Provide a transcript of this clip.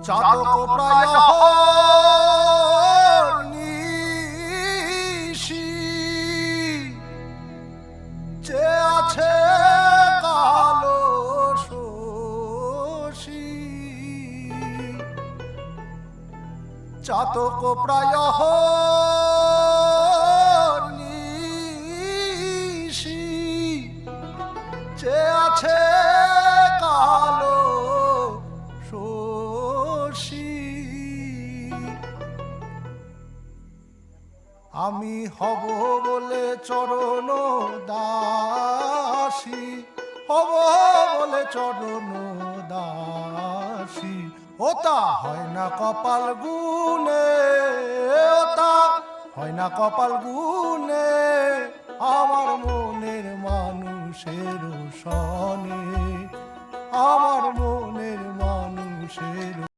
চাতক প্রায় নিশি যে আছে কালো শশী চাতক প্রায় নিশি যে আছে কালো শশী আমি হব বলে চরণ দাসী হব বলে চরণ দাসী ওটা হয় না কপাল গুনে ওটা হয় না কপাল গুনে আমার মনের মানুষের সনে আমার মনের মানুষের